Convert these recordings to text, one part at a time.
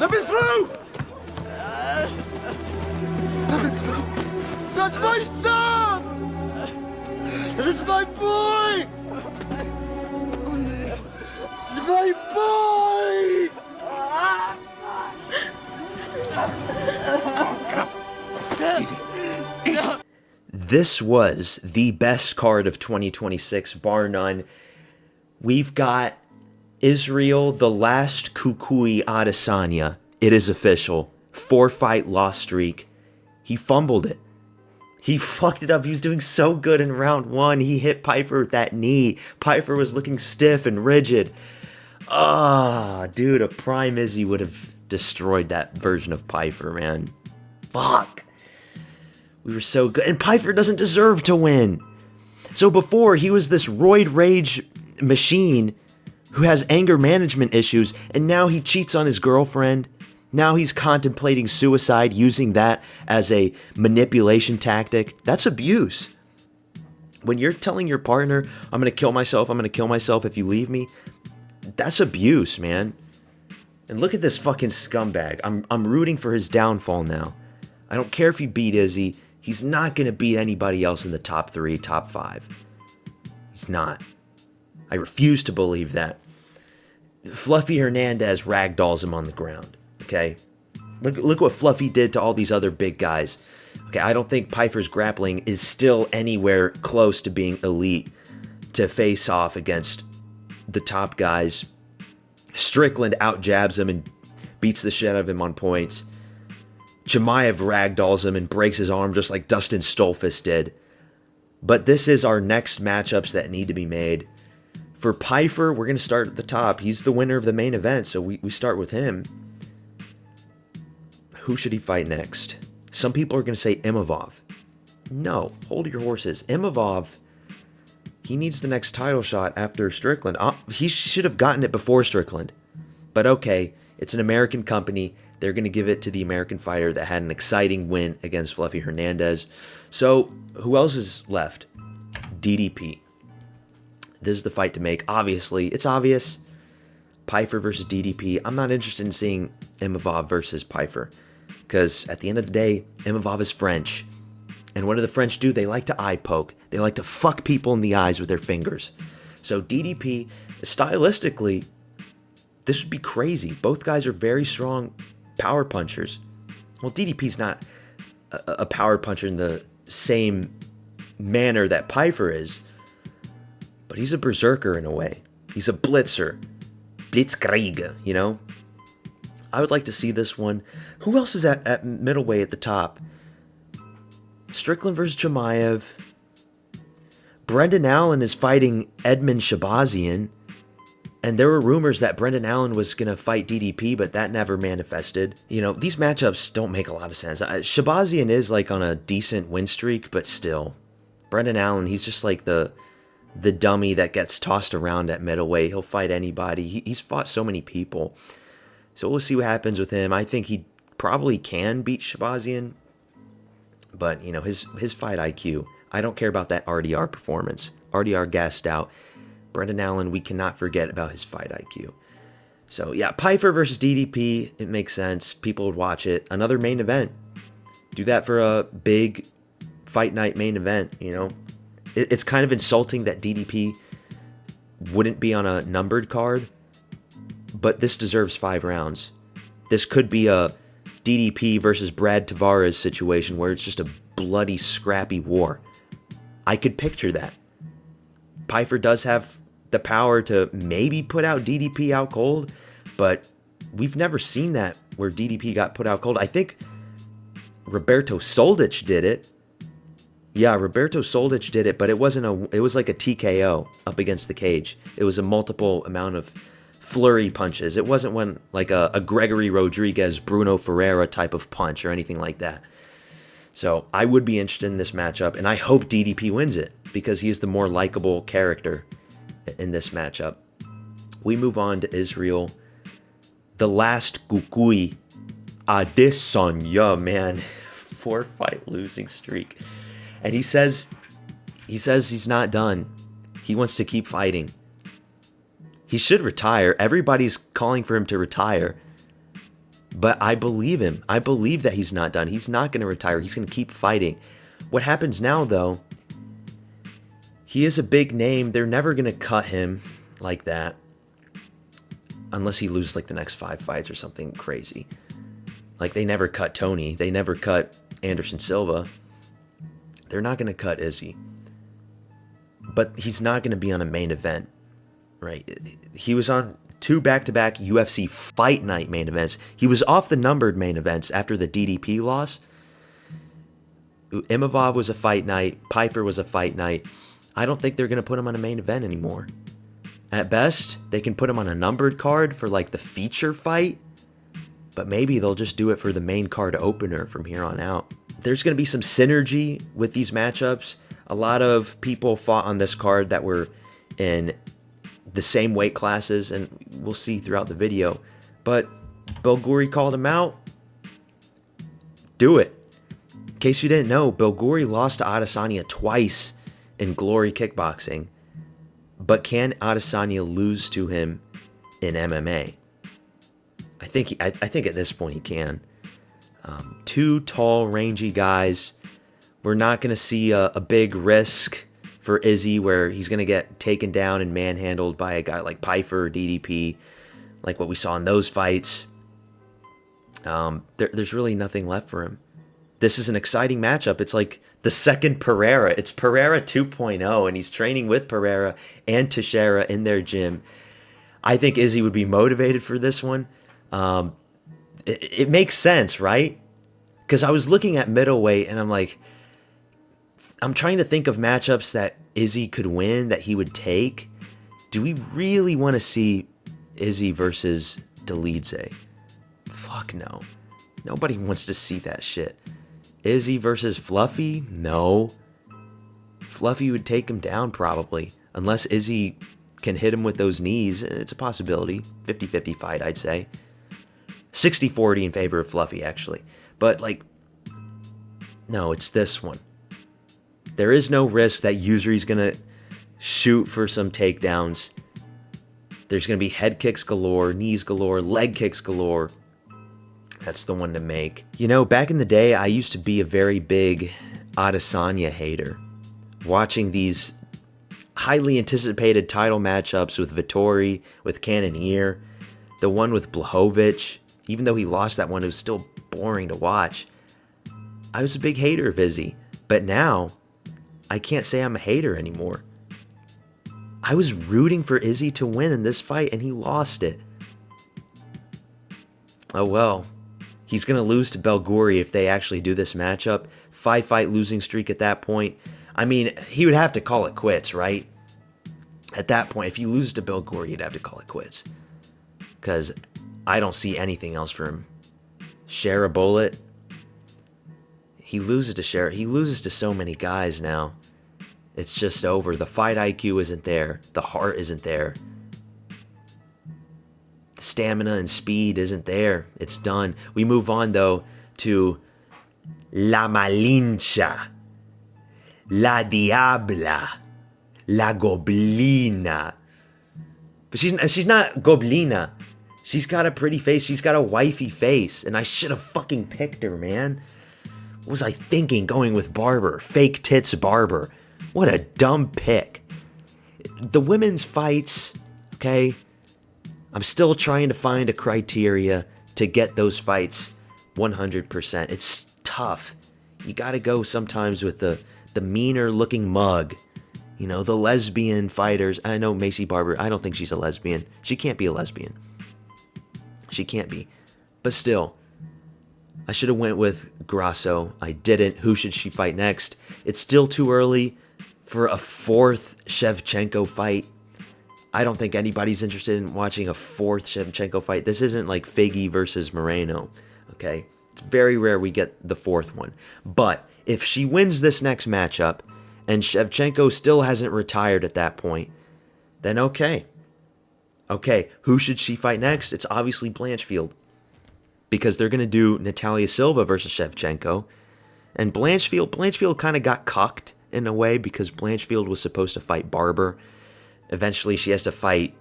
Let me through! Let me through! That's my son! That's my boy! My boy! Get up! Easy. Easy. This was the best card of 2026, bar none. We've got Israel, the last Kukui Adesanya. It is official. 4-fight loss streak. He fumbled it. He fucked it up. He was doing so good in round one. He hit Pyfer with that knee. Pyfer was looking stiff and rigid. Dude, a prime Izzy would have destroyed that version of Pyfer, man. Fuck. We were so good. And Pyfer doesn't deserve to win. So before, he was this roid rage machine who has anger management issues, and now he cheats on his girlfriend. Now he's contemplating suicide, using that as a manipulation tactic. That's abuse. When you're telling your partner, I'm going to kill myself if you leave me, that's abuse, man. And look at this fucking scumbag. I'm rooting for his downfall now. I don't care if he beat Izzy. He's not going to beat anybody else in the top 3, top 5. He's not. I refuse to believe that. Fluffy Hernandez ragdolls him on the ground. Okay? Look what Fluffy did to all these other big guys. Okay, I don't think Pyfer's grappling is still anywhere close to being elite to face off against the top guys. Strickland out-jabs him and beats the shit out of him on points. Chimaev ragdolls him and breaks his arm just like Dustin Stolfus did. But this is our next matchups that need to be made. For Pyfer, we're going to start at the top. He's the winner of the main event, so we start with him. Who should he fight next? Some people are going to say Imavov. No, hold your horses. Imavov, he needs the next title shot after Strickland. He should have gotten it before Strickland. But okay, it's an American company. They're going to give it to the American fighter that had an exciting win against Fluffy Hernandez. So, who else is left? DDP. This is the fight to make. Obviously, it's obvious. Pyfer versus DDP. I'm not interested in seeing Imavov versus Pyfer. Because at the end of the day, Imavov is French. And what do the French do? They like to eye poke. They like to fuck people in the eyes with their fingers. So DDP, stylistically, this would be crazy. Both guys are very strong power punchers. Well, DDP's not a power puncher in the same manner that Pyfer is. But he's a berserker in a way. He's a blitzer. Blitzkrieg, you know? I would like to see this one. Who else is at middleweight at the top? Strickland versus Chimaev. Brendan Allen is fighting Edmund Shabazian. And there were rumors that Brendan Allen was going to fight DDP, but that never manifested. You know, these matchups don't make a lot of sense. Shabazian is like on a decent win streak, but still. Brendan Allen, he's just like the dummy that gets tossed around at middleweight. He'll fight anybody. He's fought so many people. So we'll see what happens with him. I think he probably can beat Shabazian. But, you know, his fight IQ. I don't care about that RDR performance. RDR gassed out. Brendan Allen, we cannot forget about his fight IQ. So, yeah, Pyfer versus DDP. It makes sense. People would watch it. Another main event. Do that for a big fight night main event, you know. It's kind of insulting that DDP wouldn't be on a numbered card, but this deserves 5 rounds. This could be a DDP versus Brad Tavares situation where it's just a bloody, scrappy war. I could picture that. Pyfer does have the power to maybe put out DDP out cold, but we've never seen that where DDP got put out cold. I think Roberto Soldic did it. Yeah, Roberto Soldic did it, but it was like a TKO up against the cage. It was a multiple amount of flurry punches. It wasn't one like a Gregory Rodriguez, Bruno Ferreira type of punch or anything like that. So I would be interested in this matchup, and I hope DDP wins it because he is the more likable character in this matchup. We move on to Israel. The last Kukui, Adesanya, man, 4-fight losing streak. And he says he's not done. He wants to keep fighting. He should retire. Everybody's calling for him to retire. But I believe him. I believe that he's not done. He's not going to retire. He's going to keep fighting. What happens now, though, he is a big name. They're never going to cut him like that. Unless he loses like the next 5 fights or something crazy. Like they never cut Tony. They never cut Anderson Silva. They're not going to cut Izzy. But he's not going to be on a main event. Right? He was on 2 back-to-back UFC Fight Night main events. He was off the numbered main events after the DDP loss. Imavov was a fight night. Pyfer was a fight night. I don't think they're going to put him on a main event anymore. At best, they can put him on a numbered card for like the feature fight. But maybe they'll just do it for the main card opener from here on out. There's going to be some synergy with these matchups. A lot of people fought on this card that were in the same weight classes, and we'll see throughout the video. But Belguri called him out. Do it. In case you didn't know, Belguri lost to Adesanya twice in Glory Kickboxing. But can Adesanya lose to him in MMA? I think at this point he can. 2 tall, rangy guys. We're not going to see a big risk for Izzy where he's going to get taken down and manhandled by a guy like Pyfer or DDP, like what we saw in those fights. There's really nothing left for him. This is an exciting matchup. It's like the second Pereira. It's Pereira 2.0, and he's training with Pereira and Teixeira in their gym. I think Izzy would be motivated for this one. It makes sense, right? Because I was looking at middleweight, and I'm like, I'm trying to think of matchups that Izzy could win, that he would take. Do we really want to see Izzy versus Dolidze? Fuck no. Nobody wants to see that shit. Izzy versus Fluffy? No. Fluffy would take him down probably. Unless Izzy can hit him with those knees. It's a possibility. 50-50 fight, I'd say. 60-40 in favor of Fluffy, actually. But, like, no, it's this one. There is no risk that Yusri's going to shoot for some takedowns. There's going to be head kicks galore, knees galore, leg kicks galore. That's the one to make. You know, back in the day, I used to be a very big Adesanya hater. Watching these highly anticipated title matchups with Vettori, with Cannonier, the one with Blachowicz, even though he lost that one, it was still boring to watch. I was a big hater of Izzy, but now I can't say I'm a hater anymore. I was rooting for Izzy to win in this fight, and he lost it. Oh well. He's going to lose to Belguri if they actually do this matchup. 5-fight losing streak at that point. I mean, he would have to call it quits, right? At that point, if he loses to Belguri, you'd have to call it quits. Because I don't see anything else for him. Share a bullet. He loses to Share. He loses to so many guys now. It's just over. The fight IQ isn't there. The heart isn't there. The stamina and speed isn't there. It's done. We move on, though, to La Malincha, La Diabla, La Goblina. But she's not Goblina. She's got a pretty face. She's got a wifey face. And I should have fucking picked her, man. What was I thinking going with Barber? Fake tits Barber. What a dumb pick. The women's fights, okay? I'm still trying to find a criteria to get those fights 100%. It's tough. You gotta go sometimes with the meaner looking mug. You know, the lesbian fighters. I know Macy Barber, I don't think she's a lesbian. She can't be a lesbian. She can't be. But still, I should have went with Grasso. I didn't. Who should she fight next? It's still too early for a 4th Shevchenko fight. I don't think anybody's interested in watching a 4th Shevchenko fight. This isn't like Figgy versus Moreno, okay? It's very rare we get the 4th one. But if she wins this next matchup and Shevchenko still hasn't retired at that point, then okay. Okay, who should she fight next? It's obviously Blanchfield. Because they're going to do Natalia Silva versus Shevchenko. And Blanchfield kind of got cucked in a way because Blanchfield was supposed to fight Barber. Eventually she has to fight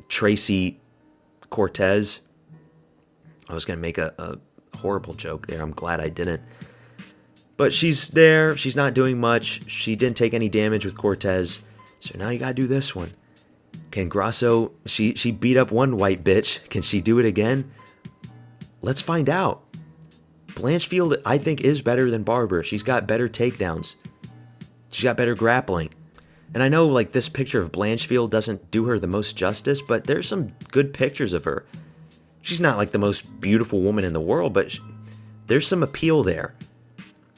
Tracy Cortez. I was going to make a horrible joke there. I'm glad I didn't. But she's there. She's not doing much. She didn't take any damage with Cortez. So now you got to do this one. Can Grasso, she beat up one white bitch. Can she do it again? Let's find out. Blanchfield, I think, is better than Barber. She's got better takedowns. She's got better grappling. And I know, like, this picture of Blanchfield doesn't do her the most justice, but there's some good pictures of her. She's not, like, the most beautiful woman in the world, but there's some appeal there.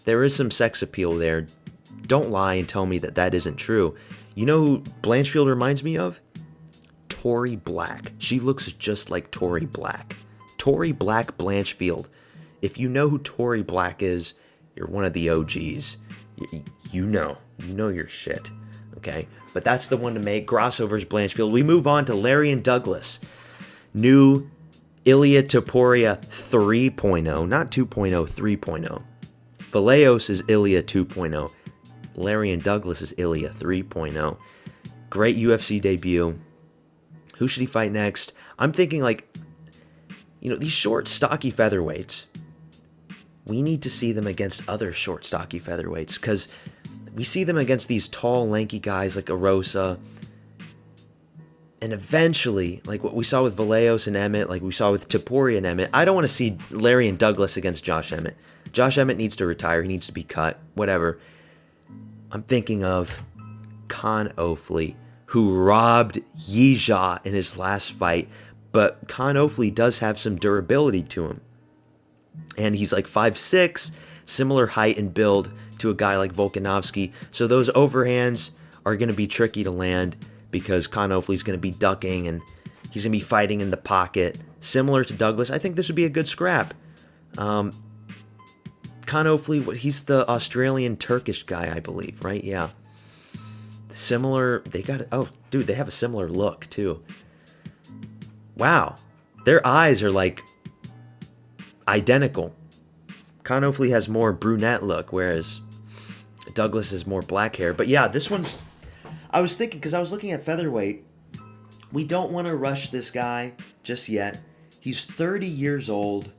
There is some sex appeal there. Don't lie and tell me that that isn't true. You know who Blanchfield reminds me of? Tory Black. She looks just like Tory Black. Tory Black Blanchfield. If you know who Tory Black is, you're one of the OGs. You know your shit. Okay? But that's the one to make. Grasso versus Blanchfield. We move on to Larry and Douglas. New Ilia Topuria 3.0. Not 2.0, 3.0. Vallejos is Ilia 2.0. Larry and Douglas is Ilia 3.0. Great UFC debut. Who should he fight next? I'm thinking, like, these short, stocky featherweights. We need to see them against other short, stocky featherweights, because we see them against these tall, lanky guys like Arosa. And eventually, like what we saw with Vallejos and Emmett, like we saw with Topuria and Emmett, I don't want to see Larry and Douglas against Josh Emmett. Josh Emmett needs to retire. He needs to be cut. Whatever. I'm thinking of Khan Ofli, who robbed Yijia in his last fight, but Khan Ofli does have some durability to him. And he's like 5'6", similar height and build to a guy like Volkanovski, so those overhands are going to be tricky to land because Khan Ofli's going to be ducking and he's going to be fighting in the pocket. Similar to Douglas, I think this would be a good scrap. Khan Ofli, he's the Australian-Turkish guy, I believe, right? Yeah. Similar, they have a similar look, too. Wow. Their eyes are, like, identical. Khan Ofli has more brunette look, whereas Douglas is more black hair. But yeah, this one's... I was thinking, because I was looking at featherweight, we don't want to rush this guy just yet. He's 30 years old.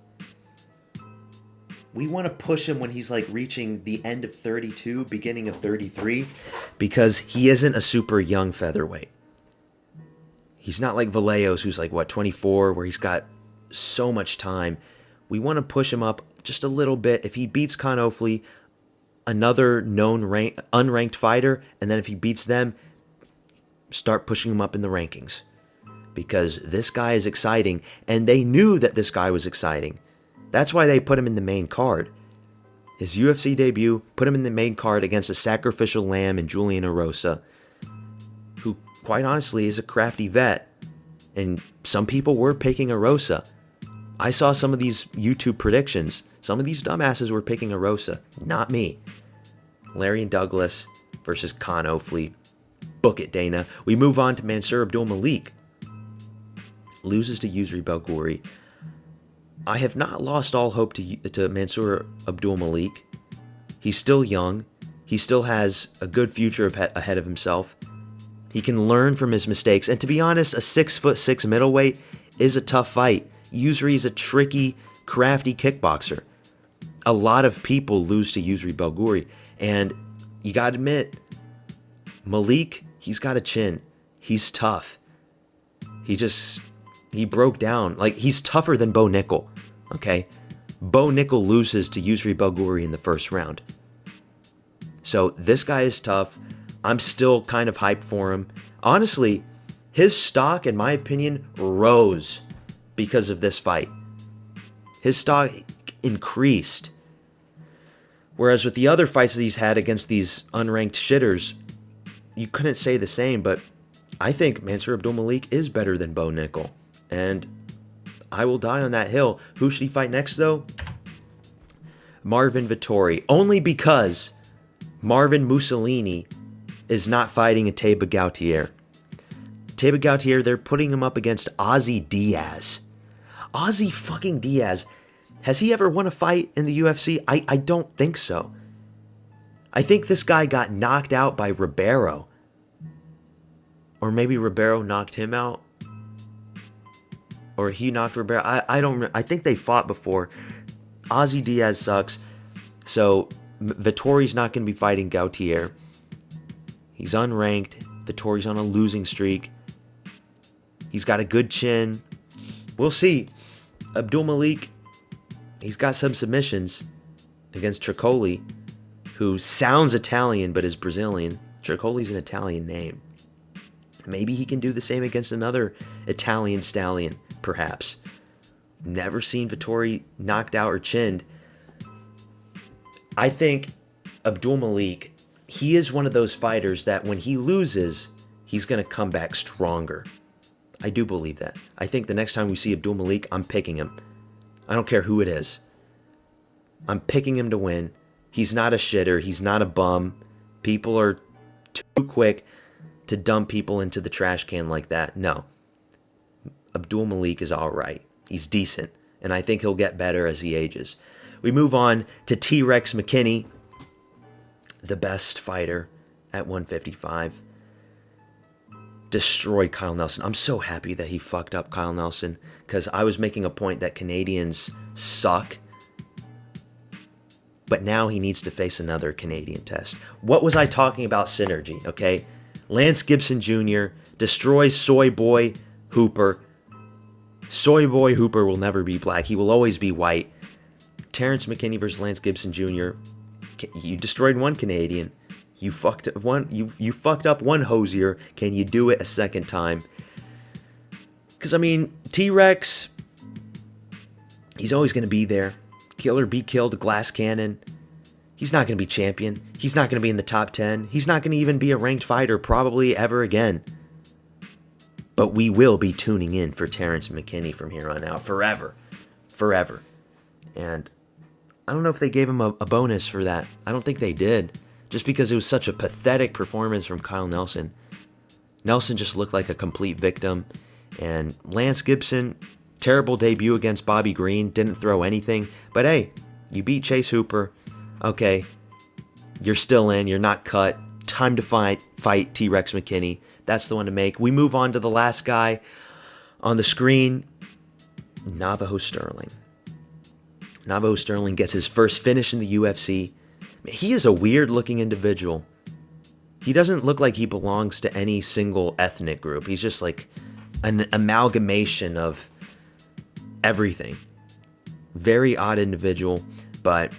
We want to push him when he's like reaching the end of 32, beginning of 33, because he isn't a super young featherweight. He's not like Vallejos, who's like, 24, where he's got so much time. We want to push him up just a little bit. If he beats Khan Ofli, another known unranked fighter, and then if he beats them, start pushing him up in the rankings. Because this guy is exciting, and they knew that this guy was exciting. That's why they put him in the main card. His UFC debut put him in the main card against a sacrificial lamb in Julian Erosa, who, quite honestly, is a crafty vet. And some people were picking Erosa. I saw some of these YouTube predictions. Some of these dumbasses were picking Erosa. Not me. Larry and Douglas versus Khan Ofli. Book it, Dana. We move on to Mansour Abdulmalik. Loses to Yusri Belgouri. I have not lost all hope to Mansour Abdulmalik. He's still young. He still has a good future ahead of himself. He can learn from his mistakes. And to be honest, a 6'6" middleweight is a tough fight. Yusri is a tricky, crafty kickboxer. A lot of people lose to Yusri Belgouri. And you gotta admit, Malik, he's got a chin. He's tough. He broke down. Like, he's tougher than Bo Nickel, okay? Bo Nickel loses to Yusri Belgouri in the first round. So this guy is tough. I'm still kind of hyped for him. Honestly, his stock, in my opinion, rose because of this fight. His stock increased. Whereas with the other fights that he's had against these unranked shitters, you couldn't say the same, but I think Mansour Abdulmalik is better than Bo Nickel. And I will die on that hill. Who should he fight next, though? Marvin Vettori. Only because Marvin Mussolini is not fighting a Teba Gautier. Teba Gautier, they're putting him up against Ozzy Diaz. Ozzy fucking Diaz. Has he ever won a fight in the UFC? I don't think so. I think this guy got knocked out by Ribeiro. Or maybe Ribeiro knocked him out. or he knocked Rivera. I think they fought before. Ozzy Diaz sucks. So Vettori's not going to be fighting Gautier. He's unranked. Vettori's on a losing streak. He's got a good chin. We'll see. Abdul Malik, he's got some submissions against Tricoli, who sounds Italian but is Brazilian. Tricoli's an Italian name. Maybe he can do the same against another Italian stallion, perhaps. Never seen Vettori knocked out or chinned. I think Abdul Malik, he is one of those fighters that when he loses, he's going to come back stronger. I do believe that. I think the next time we see Abdul Malik, I'm picking him. I don't care who it is. I'm picking him to win. He's not a shitter. He's not a bum. People are too quick to dump people into the trash can like that. No. Abdul Malik is all right. He's decent. And I think he'll get better as he ages. We move on to T-Rex McKinney, the best fighter at 155. Destroyed Kyle Nelson. I'm so happy that he fucked up Kyle Nelson, because I was making a point that Canadians suck. But now he needs to face another Canadian test. What was I talking about synergy, okay? Lance Gibson Jr. destroys Soy Boy Hooper. Soy Boy Hooper will never be black. He will always be white. Terrence McKinney versus Lance Gibson Jr. You destroyed one Canadian. You fucked up one hosier. Can you do it a second time? Because, I mean, T-Rex, he's always going to be there. Kill or be killed, glass cannon. He's not going to be champion. He's not going to be in the top 10. He's not going to even be a ranked fighter probably ever again. But we will be tuning in for Terrence McKinney from here on out. Forever. Forever. And I don't know if they gave him a bonus for that. I don't think they did. Just because it was such a pathetic performance from Kyle Nelson. Nelson just looked like a complete victim. And Lance Gibson, terrible debut against Bobby Green. Didn't throw anything. But hey, you beat Chase Hooper. Okay, you're still in. You're not cut. Time to fight T-Rex McKinney. That's the one to make. We move on to the last guy on the screen. Navajo Sterling. Navajo Sterling gets his first finish in the UFC. He is a weird-looking individual. He doesn't look like he belongs to any single ethnic group. He's just like an amalgamation of everything. Very odd individual, but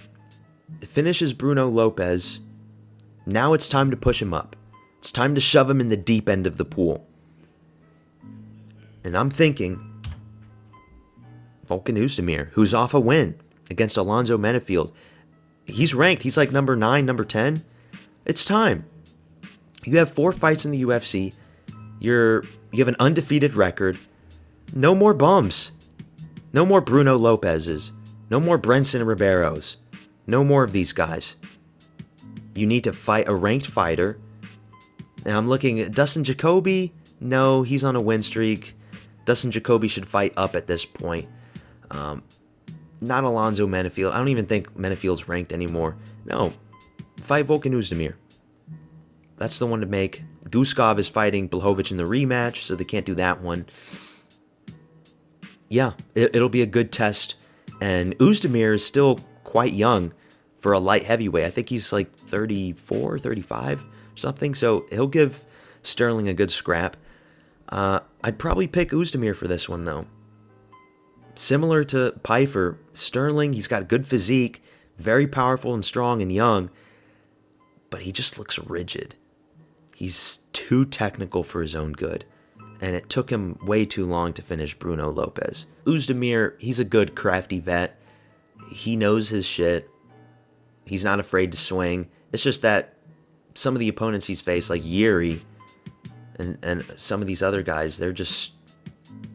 finishes Bruno Lopez. Now it's time to push him up. It's time to shove him in the deep end of the pool. And I'm thinking Volkan Oezdemir, who's off a win against Alonzo Menefield. He's ranked. He's like number 9, number 10. It's time. You have 4 fights in the UFC. You have an undefeated record. No more bums. No more Bruno Lopez's. No more Brenson Ribeiro's. No more of these guys. You need to fight a ranked fighter. And I'm looking at Dustin Jacoby. No, he's on a win streak. Dustin Jacoby should fight up at this point. Not Alonzo Menefield. I don't even think Menefield's ranked anymore. No. Fight Volkan Oezdemir. That's the one to make. Guskov is fighting Blachowicz in the rematch, so they can't do that one. Yeah, it'll be a good test. And Oezdemir is still quite young for a light heavyweight. I think he's like 34, 35, something. So he'll give Sterling a good scrap. I'd probably pick Oezdemir for this one, though. Similar to Pyfer, Sterling, he's got a good physique, very powerful and strong and young, but he just looks rigid. He's too technical for his own good, and it took him way too long to finish Bruno Lopez. Oezdemir, he's a good, crafty vet. He knows his shit. He's not afraid to swing. It's just that some of the opponents he's faced, like Yuri and some of these other guys, they're just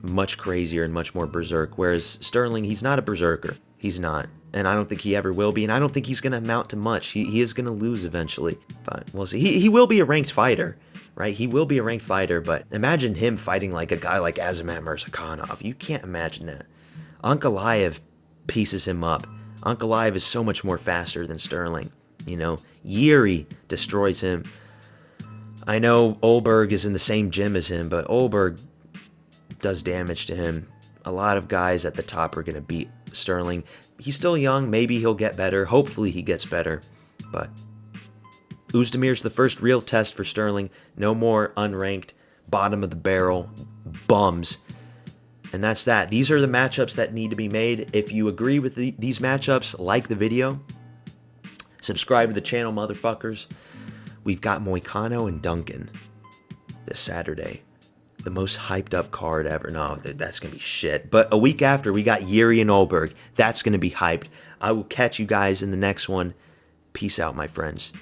much crazier and much more berserk, whereas Sterling, he's not a berserker. He's not. And I don't think he ever will be, and I don't think he's going to amount to much. He is going to lose eventually, but we'll see. He will be a ranked fighter, right? He will be a ranked fighter, but imagine him fighting like a guy like Azamat Murzakanov. You can't imagine that. Ankalaev pieces him up. Ankalaev is so much more faster than Sterling, you know? Yuri destroys him. I know Olberg is in the same gym as him, but Olberg does damage to him. A lot of guys at the top are going to beat Sterling. He's still young. Maybe he'll get better. Hopefully he gets better. But Uzdemir's the first real test for Sterling. No more unranked, bottom of the barrel bums. And that's that. These are the matchups that need to be made. If you agree with these matchups, like the video. Subscribe to the channel, motherfuckers. We've got Moicano and Duncan this Saturday. The most hyped up card ever. No, that's going to be shit. But a week after, we got Yuri and Olberg. That's going to be hyped. I will catch you guys in the next one. Peace out, my friends.